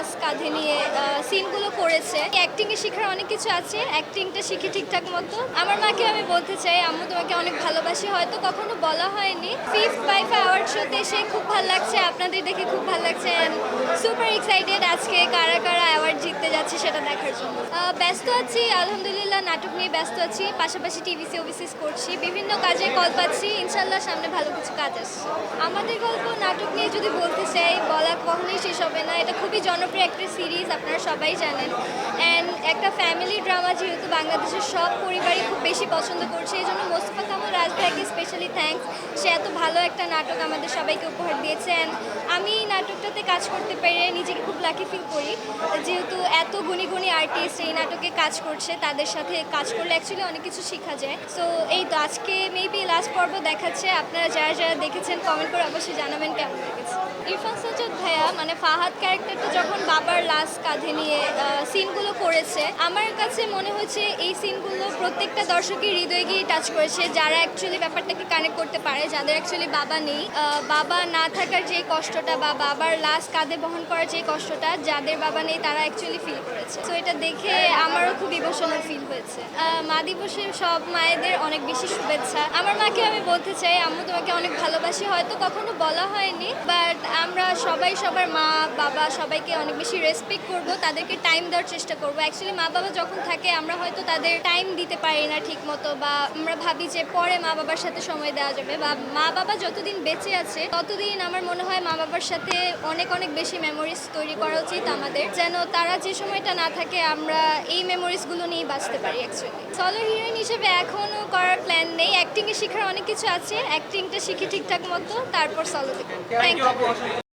Last কাঁধে নিয়ে সিনগুলো করেছে। অ্যাক্টিংয়ে শেখার অনেক কিছু আছে, অ্যাক্টিংটা শিখি ঠিকঠাক মতো। আমার মাকে আমি বলতে চাই, আম্মু তোমাকে অনেক ভালোবাসি, হয়তো কখনো বলা হয়নি। ফিফথ ওয়াইফা অ্যাওয়ার্ড শোতে এসে খুব ভালো লাগছে, আপনাদের দেখে খুব ভালো লাগছে। সুপার এক্সাইটেড আজকে কারা কারা অ্যাওয়ার্ড জিততে যাচ্ছে সেটা দেখার জন্য। ব্যস্ত আছি আলহামদুলিল্লাহ, নাটক নিয়ে ব্যস্ত আছি, পাশাপাশি টিভিসি ওবিসিস করছি, বিভিন্ন কাজে কল পাচ্ছি, ইনশাল্লাহ সামনে ভালো কিছু কাজ আসছে। আমাদের গল্প নাটক নিয়ে যদি বলতে চাই, বলা কখনোই শেষ হবে না। এটা খুবই জনপ্রিয় একটা সিরিজ, আপনারা সবাই জানেন। অ্যান্ড একটা ফ্যামিলি ড্রামা, যেহেতু বাংলাদেশের সব পরিবারই খুব বেশি পছন্দ করছে, এই জন্য মোস্তফা কামাল রাজ ভাইকে স্পেশালি থ্যাঙ্কস। সে এত ভালো একটা নাটক আমাদের সবাইকে উপহার দিয়েছেন। আমি এই নাটকটাতে কাজ করতে পেরে নিজেকে খুব লাকি ফিল করি, যেহেতু এত গুণী গুণী আর্টিস্ট এই নাটকে কাজ করছে, তাদের সাথে কাজ করলে অ্যাকচুয়ালি অনেক কিছু শেখা যায়। সো এই তো আজকে মেবি লাস্ট পর্ব দেখাচ্ছে, আপনারা যারা যারা দেখেছেন কমেন্ট করে অবশ্যই জানাবেন কেমন লেগেছে। ইরফান সাজ্জাদ ভাইয়া মানে ফাহাদ ক্যারেক্টারটা যখন বাবার লাশ কাঁধে নিয়ে সিনগুলো করেছে, আমার কাছে মনে হচ্ছে এই সিনগুলো প্রত্যেকটা দর্শকের হৃদয়ে গিয়ে টাচ করেছে, যারা অ্যাকচুয়ালি ব্যাপারটাকে কানেক্ট করতে পারে, যাদের অ্যাকচুয়ালি বাবা নেই, বাবা না থাকার যে কষ্টটা বা বাবার লাশ কাঁধে বহন করার যে কষ্টটা, যাদের বাবা নেই তারা অ্যাকচুয়ালি ফিল করেছে। তো এটা দেখে আমারও খুব ইমোশনাল ফিল হয়েছে। মা দিবসের সব মায়েদের অনেক বেশি শুভেচ্ছা। আমার মাকে আমি বলতে চাই, আম্মু তোমাকে অনেক ভালোবাসি, হয়তো কখনো বলা হয়নি, বাট আমরা সবাই সবার মা বাবা সবাইকে অনেক বেশি রেসপেক্ট করব, তাদেরকে টাইম দেওয়ার চেষ্টা করব। অ্যাকচুয়ালি মা বাবা যখন থাকে আমরা হয়তো তাদের টাইম দিতে পারি না ঠিক মতো, বা আমরা ভাবি যে পরে মা বাবার সাথে সময় দেওয়া যাবে, বা মা বাবা যতদিন বেঁচে আছে ততদিন আমার মনে হয় মা বাবার সাথে অনেক অনেক বেশি মেমোরিজ তৈরি করা উচিত আমাদের, যেন তারা যে সময়টা না থাকে আমরা এই মেমোরিজগুলো নিয়েই বাঁচতে পারি। অ্যাকচুয়ালি সলো হিরোইন হিসেবে এখনও করার প্ল্যান নেই, অ্যাক্টিংয়ে শেখার অনেক কিছু আছে, অ্যাক্টিংটা শিখি ঠিকঠাক মতো, তারপর সলো দেবো। Thank you.